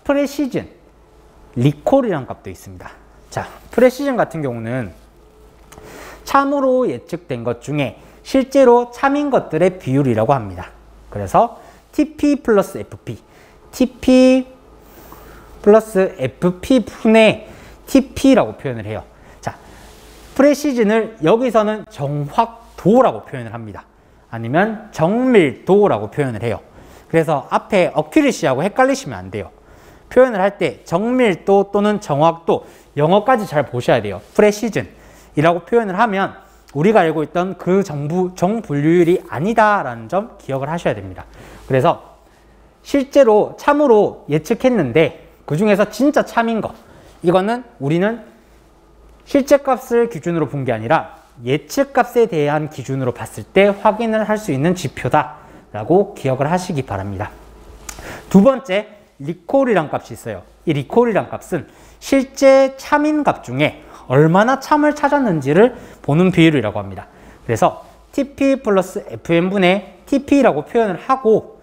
프레시즌, 리콜이라는 값도 있습니다. 자, 프레시즌 같은 경우는 참으로 예측된 것 중에 실제로 참인 것들의 비율이라고 합니다. 그래서 TP 플러스 FP, TP 플러스 FP 분의 TP라고 표현을 해요. 자, 프레시즌을 여기서는 정확도라고 표현을 합니다. 아니면 정밀도라고 표현을 해요. 그래서 앞에 어큐리시하고 헷갈리시면 안 돼요. 표현을 할 때 정밀도 또는 정확도, 영어까지 잘 보셔야 돼요. 프레시즌이라고 표현을 하면 우리가 알고 있던 그 정분류율이 아니다라는 점 기억을 하셔야 됩니다. 그래서 실제로 참으로 예측했는데 그 중에서 진짜 참인 거, 이거는 우리는 실제 값을 기준으로 본 게 아니라 예측 값에 대한 기준으로 봤을 때 확인을 할 수 있는 지표다 라고 기억을 하시기 바랍니다. 두 번째, 리콜이란 값이 있어요. 이 리콜이란 값은 실제 참인 값 중에 얼마나 참을 찾았는지를 보는 비율이라고 합니다. 그래서 TP 플러스 FN분의 TP라고 표현을 하고,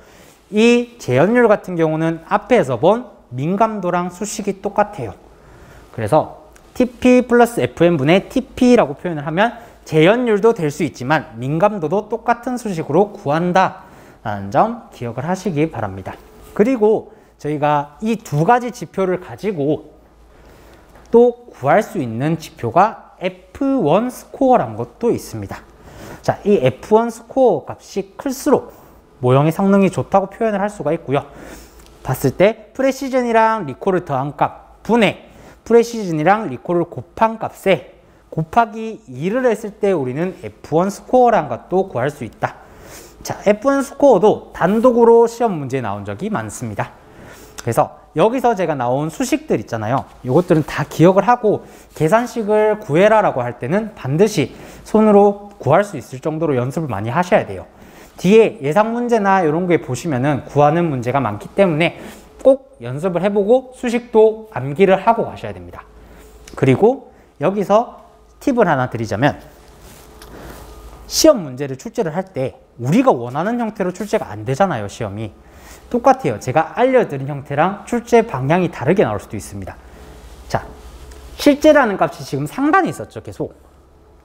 이 재현율 같은 경우는 앞에서 본 민감도랑 수식이 똑같아요. 그래서 TP 플러스 FN분의 TP라고 표현을 하면 재현율도 될 수 있지만 민감도도 똑같은 수식으로 구한다 라는 점 기억을 하시기 바랍니다. 그리고 저희가 이 두 가지 지표를 가지고 또 구할 수 있는 지표가 F1 스코어라는 것도 있습니다. 자, 이 F1 스코어 값이 클수록 모형의 성능이 좋다고 표현을 할 수가 있고요. 봤을 때 프레시즌이랑 리콜을 더한 값 분의 프레시즌이랑 리콜을 곱한 값에 곱하기 2를 했을 때 우리는 F1 스코어라는 것도 구할 수 있다. 자, F1 스코어도 단독으로 시험 문제에 나온 적이 많습니다. 그래서 여기서 제가 나온 수식들 있잖아요. 이것들은 다 기억을 하고 계산식을 구해라라고 할 때는 반드시 손으로 구할 수 있을 정도로 연습을 많이 하셔야 돼요. 뒤에 예상 문제나 이런 게 보시면은 구하는 문제가 많기 때문에 꼭 연습을 해보고 수식도 암기를 하고 가셔야 됩니다. 그리고 여기서 팁을 하나 드리자면, 시험 문제를 출제를 할 때 우리가 원하는 형태로 출제가 안 되잖아요. 시험이 똑같아요. 제가 알려드린 형태랑 출제 방향이 다르게 나올 수도 있습니다. 자, 실제라는 값이 지금 상단에 있었죠. 계속.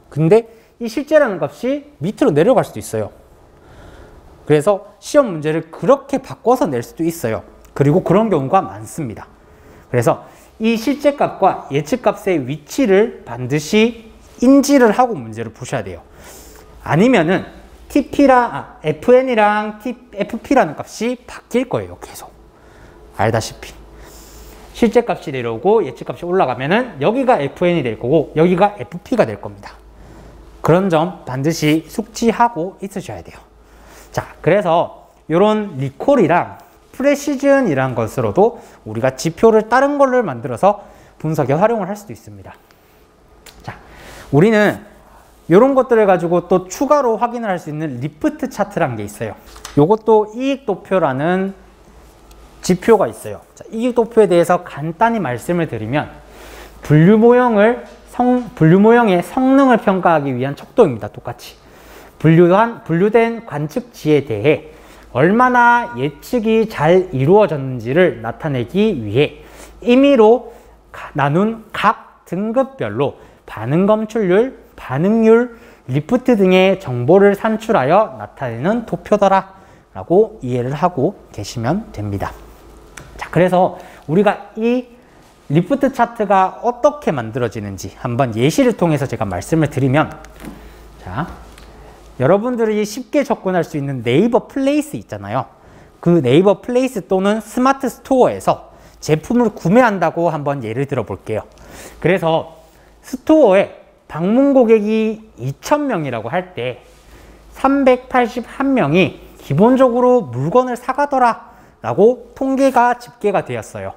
근데 이 실제라는 값이 밑으로 내려갈 수도 있어요. 그래서 시험 문제를 그렇게 바꿔서 낼 수도 있어요. 그리고 그런 경우가 많습니다. 그래서 이 실제 값과 예측 값의 위치를 반드시 인지를 하고 문제를 보셔야 돼요. 아니면은 FN이랑 FP라는 값이 바뀔 거예요. 계속. 알다시피. 실제 값이 내려오고 예측 값이 올라가면은 여기가 FN이 될 거고 여기가 FP가 될 겁니다. 그런 점 반드시 숙지하고 있으셔야 돼요. 자, 그래서 이런 리콜이랑 프레시즌이란 것으로도 우리가 지표를 다른 걸로 만들어서 분석에 활용을 할 수도 있습니다. 자, 우리는 이런 것들을 가지고 또 추가로 확인을 할 수 있는 리프트 차트라는 게 있어요. 이것도 이익도표라는 지표가 있어요. 자, 이익도표에 대해서 간단히 말씀을 드리면 분류모형의 성능을 평가하기 위한 척도입니다. 똑같이. 분류된 관측지에 대해 얼마나 예측이 잘 이루어졌는지를 나타내기 위해 임의로 나눈 각 등급별로 반응 검출률, 반응률, 리프트 등의 정보를 산출하여 나타내는 도표더라 라고 이해를 하고 계시면 됩니다. 자, 그래서 우리가 이 리프트 차트가 어떻게 만들어지는지 한번 예시를 통해서 제가 말씀을 드리면, 자, 여러분들이 쉽게 접근할 수 있는 네이버 플레이스 있잖아요. 그 네이버 플레이스 또는 스마트 스토어에서 제품을 구매한다고 한번 예를 들어 볼게요. 그래서 스토어에 방문 고객이 2,000명이라고 할 때 381명이 기본적으로 물건을 사가더라 라고 통계가 집계가 되었어요.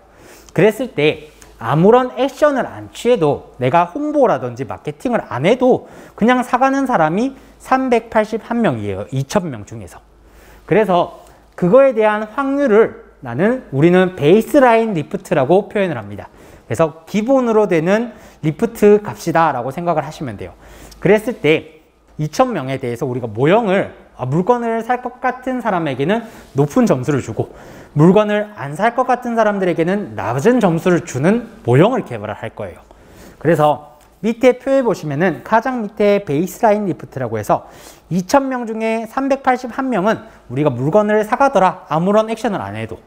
그랬을 때 아무런 액션을 안 취해도, 내가 홍보라든지 마케팅을 안 해도 그냥 사가는 사람이 381명이에요. 2,000명 중에서. 그래서 그거에 대한 확률을 우리는 베이스라인 리프트라고 표현을 합니다. 그래서 기본으로 되는 리프트 값이다 라고 생각을 하시면 돼요. 그랬을 때 2,000명에 대해서 우리가 모형을 물건을 살 것 같은 사람에게는 높은 점수를 주고 물건을 안 살 것 같은 사람들에게는 낮은 점수를 주는 모형을 개발을 할 거예요. 그래서 밑에 표에 보시면은 가장 밑에 베이스라인 리프트라고 해서 2,000명 중에 381명은 우리가 물건을 사가더라, 아무런 액션을 안 해도.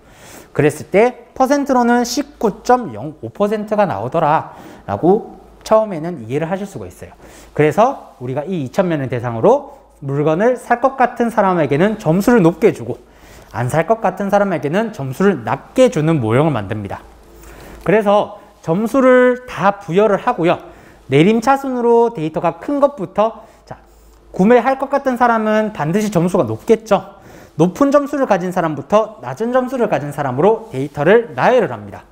그랬을 때 퍼센트로는 19.05%가 나오더라 라고 처음에는 이해를 하실 수가 있어요. 그래서 우리가 이 2,000명을 대상으로 물건을 살 것 같은 사람에게는 점수를 높게 주고 안 살 것 같은 사람에게는 점수를 낮게 주는 모형을 만듭니다. 그래서 점수를 다 부여를 하고요. 내림차순으로 데이터가 큰 것부터, 자, 구매할 것 같은 사람은 반드시 점수가 높겠죠. 높은 점수를 가진 사람부터 낮은 점수를 가진 사람으로 데이터를 나열을 합니다.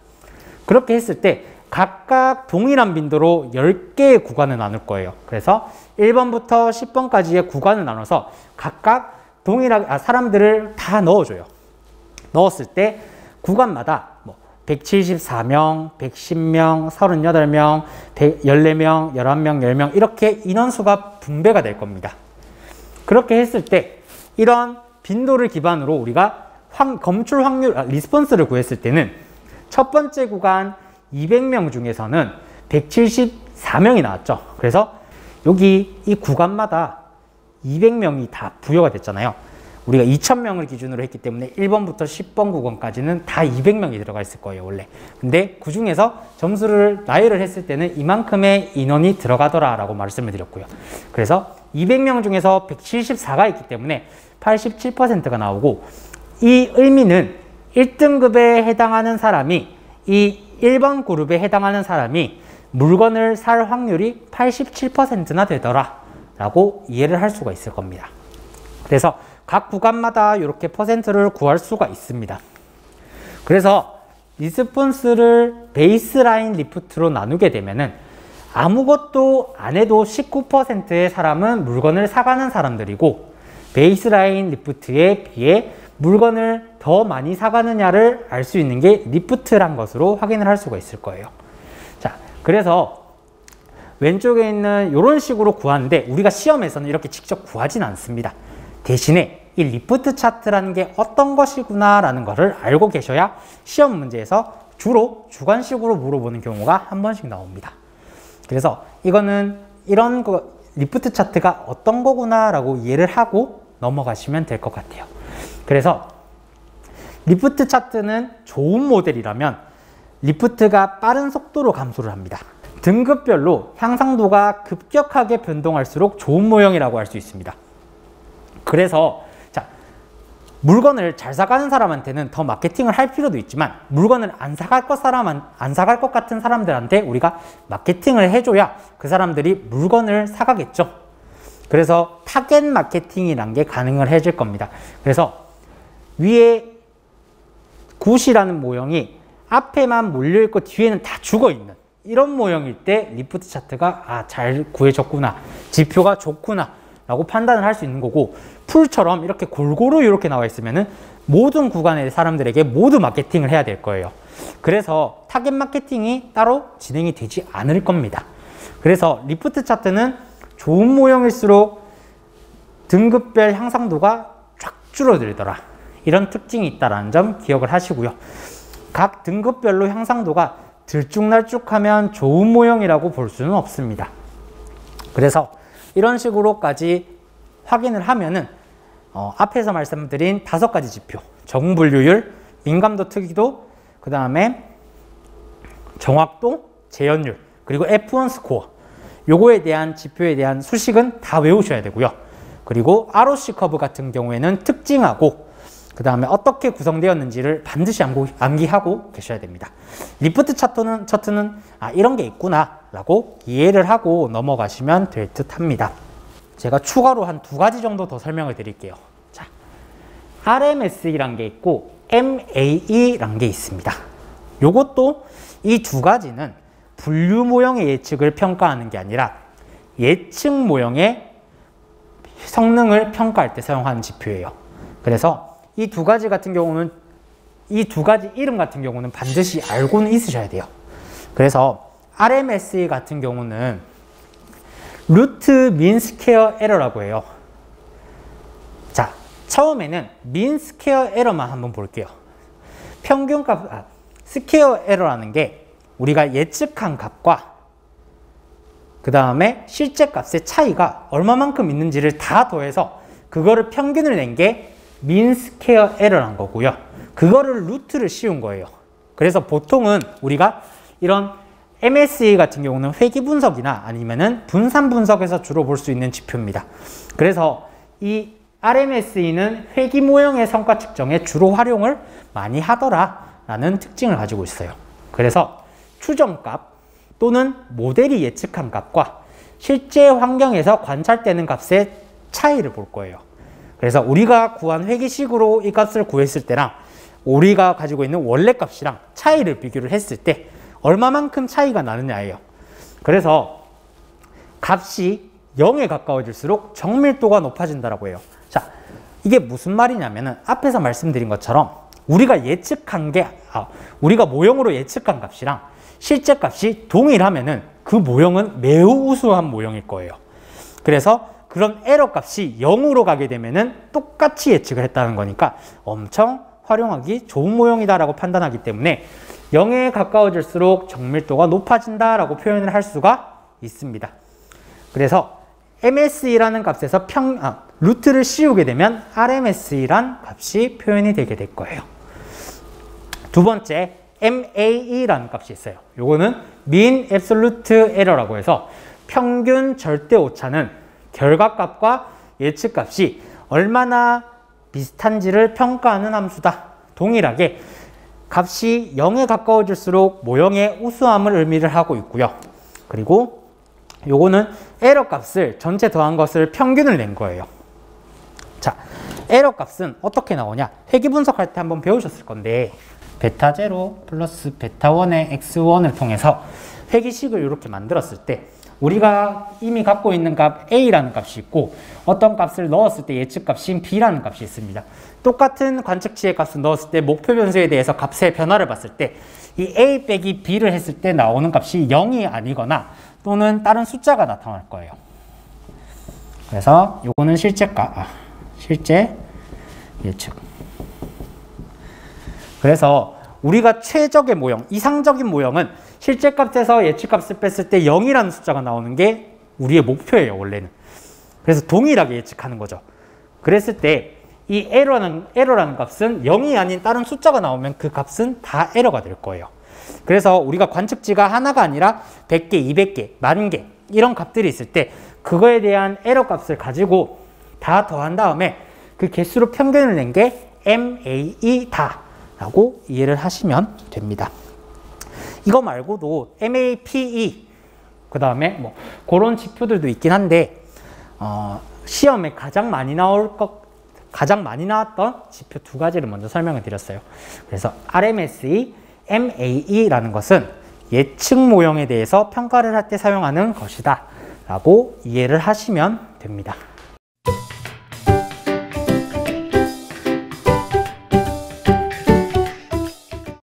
그렇게 했을 때 각각 동일한 빈도로 10개의 구간을 나눌 거예요. 그래서 1번부터 10번까지의 구간을 나눠서 각각 동일하게 사람들을 다 넣어줘요. 넣었을 때 구간마다 174명, 110명, 38명, 14명, 11명, 10명 이렇게 인원수가 분배가 될 겁니다. 그렇게 했을 때 이런 빈도를 기반으로 우리가 검출 확률, 리스폰스를 구했을 때는 첫 번째 구간 200명 중에서는 174명이 나왔죠. 그래서 여기 이 구간마다 200명이 다 부여가 됐잖아요. 우리가 2,000명을 기준으로 했기 때문에 1번부터 10번 구간까지는 다 200명이 들어가 있을 거예요, 원래. 근데 그 중에서 점수를 나열을 했을 때는 이만큼의 인원이 들어가더라 라고 말씀을 드렸고요. 그래서 200명 중에서 174가 있기 때문에 87%가 나오고, 이 의미는 1등급에 해당하는 사람이, 이 1번 그룹에 해당하는 사람이 물건을 살 확률이 87%나 되더라 라고 이해를 할 수가 있을 겁니다. 그래서 각 구간마다 이렇게 퍼센트를 구할 수가 있습니다. 그래서 리스폰스를 베이스라인 리프트로 나누게 되면은 아무것도 안 해도 19%의 사람은 물건을 사가는 사람들이고, 베이스라인 리프트에 비해 물건을 더 많이 사가느냐를 알 수 있는 게 리프트란 것으로 확인을 할 수가 있을 거예요. 자, 그래서 왼쪽에 있는 이런 식으로 구하는데 우리가 시험에서는 이렇게 직접 구하진 않습니다. 대신에 이 리프트 차트라는 게 어떤 것이구나 라는 것을 알고 계셔야 시험 문제에서 주로 주관식으로 물어보는 경우가 한 번씩 나옵니다. 그래서 이거는 이런 리프트 차트가 어떤 거구나 라고 이해를 하고 넘어가시면 될 것 같아요. 그래서 리프트 차트는 좋은 모델이라면 리프트가 빠른 속도로 감소를 합니다. 등급별로 향상도가 급격하게 변동할수록 좋은 모형이라고 할 수 있습니다. 그래서 자, 물건을 잘 사가는 사람한테는 더 마케팅을 할 필요도 있지만 물건을 안 사갈 것 같은 사람들한테 우리가 마케팅을 해줘야 그 사람들이 물건을 사가겠죠. 그래서 타겟 마케팅이란 게 가능을 해질 겁니다. 그래서 위에 굿이라는 모형이 앞에만 몰려있고 뒤에는 다 죽어있는 이런 모형일 때 리프트 차트가 잘 구해졌구나, 지표가 좋구나 라고 판단을 할 수 있는 거고, 풀처럼 이렇게 골고루 이렇게 나와 있으면은 모든 구간의 사람들에게 모두 마케팅을 해야 될 거예요. 그래서 타겟 마케팅이 따로 진행이 되지 않을 겁니다. 그래서 리프트 차트는 좋은 모형일수록 등급별 향상도가 쫙 줄어들더라, 이런 특징이 있다는 점 기억을 하시고요. 각 등급별로 향상도가 들쭉날쭉하면 좋은 모형이라고 볼 수는 없습니다. 그래서 이런 식으로까지 확인을 하면은 앞에서 말씀드린 5가지 지표, 적응 분류율, 민감도 특이도, 그 다음에 정확도, 재현율, 그리고 F1 스코어, 요거에 대한 지표에 대한 수식은 다 외우셔야 되고요. 그리고 ROC 커브 같은 경우에는 특징하고 그 다음에 어떻게 구성되었는지를 반드시 암기하고 계셔야 됩니다. 리프트 차트는 이런 게 있구나 라고 이해를 하고 넘어가시면 될 듯 합니다. 제가 추가로 한 2가지 정도 더 설명을 드릴게요. 자, RMSE란 게 있고 MAE란 게 있습니다. 요것도 이 2가지는 분류 모형의 예측을 평가하는 게 아니라 예측 모형의 성능을 평가할 때 사용하는 지표예요. 그래서 이 2가지 같은 경우는, 이 2가지 이름 같은 경우는 반드시 알고는 있으셔야 돼요. 그래서 RMSE 같은 경우는 루트 민 스퀘어 에러라고 해요. 자, 처음에는 민 스퀘어 에러만 한번 볼게요. 평균값, 스퀘어 에러라는 게 우리가 예측한 값과 그 다음에 실제 값의 차이가 얼마만큼 있는지를 다 더해서 그거를 평균을 낸 게 민 스퀘어 에러란 거고요. 그거를 루트를 씌운 거예요. 그래서 보통은 우리가 이런 MSE 같은 경우는 회귀 분석이나 아니면은 분산 분석에서 주로 볼 수 있는 지표입니다. 그래서 이 RMSE는 회귀 모형의 성과 측정에 주로 활용을 많이 하더라라는 특징을 가지고 있어요. 그래서 추정값 또는 모델이 예측한 값과 실제 환경에서 관찰되는 값의 차이를 볼 거예요. 그래서 우리가 구한 회귀식으로 이 값을 구했을 때랑 우리가 가지고 있는 원래 값이랑 차이를 비교를 했을 때 얼마만큼 차이가 나느냐예요. 그래서 값이 0에 가까워질수록 정밀도가 높아진다라고 해요. 자, 이게 무슨 말이냐면은 앞에서 말씀드린 것처럼 우리가 우리가 모형으로 예측한 값이랑 실제 값이 동일하면은 그 모형은 매우 우수한 모형일 거예요. 그래서 그런 에러 값이 0으로 가게 되면은 똑같이 예측을 했다는 거니까 엄청 활용하기 좋은 모형이다라고 판단하기 때문에 0에 가까워질수록 정밀도가 높아진다라고 표현을 할 수가 있습니다. 그래서 MSE라는 값에서 루트를 씌우게 되면 RMSE란 값이 표현이 되게 될 거예요. 두 번째, MAE라는 값이 있어요. 요거는 Mean Absolute Error라고 해서 평균 절대 오차는 결과값과 예측값이 얼마나 비슷한지를 평가하는 함수다. 동일하게 값이 0에 가까워질수록 모형의 우수함을 의미를 하고 있고요. 그리고 요거는 에러 값을 전체 더한 것을 평균을 낸 거예요. 자, 에러 값은 어떻게 나오냐? 회귀 분석할 때 한번 배우셨을 건데 베타 0 플러스 베타 1의 x1을 통해서 회귀식을 이렇게 만들었을 때 우리가 이미 갖고 있는 값 A라는 값이 있고 어떤 값을 넣었을 때 예측값인 B라는 값이 있습니다. 똑같은 관측치의 값을 넣었을 때 목표 변수에 대해서 값의 변화를 봤을 때 이 A 빼기 B를 했을 때 나오는 값이 0이 아니거나 또는 다른 숫자가 나타날 거예요. 그래서 요거는 실제 예측. 그래서 우리가 최적의 모형, 이상적인 모형은 실제 값에서 예측값을 뺐을 때 0이라는 숫자가 나오는 게 우리의 목표예요, 원래는. 그래서 동일하게 예측하는 거죠. 그랬을 때 이 에러라는 값은 0이 아닌 다른 숫자가 나오면 그 값은 다 에러가 될 거예요. 그래서 우리가 관측치가 하나가 아니라 100개, 200개, 10,000개 이런 값들이 있을 때 그거에 대한 에러 값을 가지고 다 더한 다음에 그 개수로 평균을 낸 게 MAE다 라고 이해를 하시면 됩니다. 이거 말고도 MAPE 그 다음에 뭐 그런 지표들도 있긴 한데 시험에 가장 많이 나왔던 지표 두 가지를 먼저 설명을 드렸어요. 그래서 RMSE, MAE라는 것은 예측 모형에 대해서 평가를 할 때 사용하는 것이다 라고 이해를 하시면 됩니다.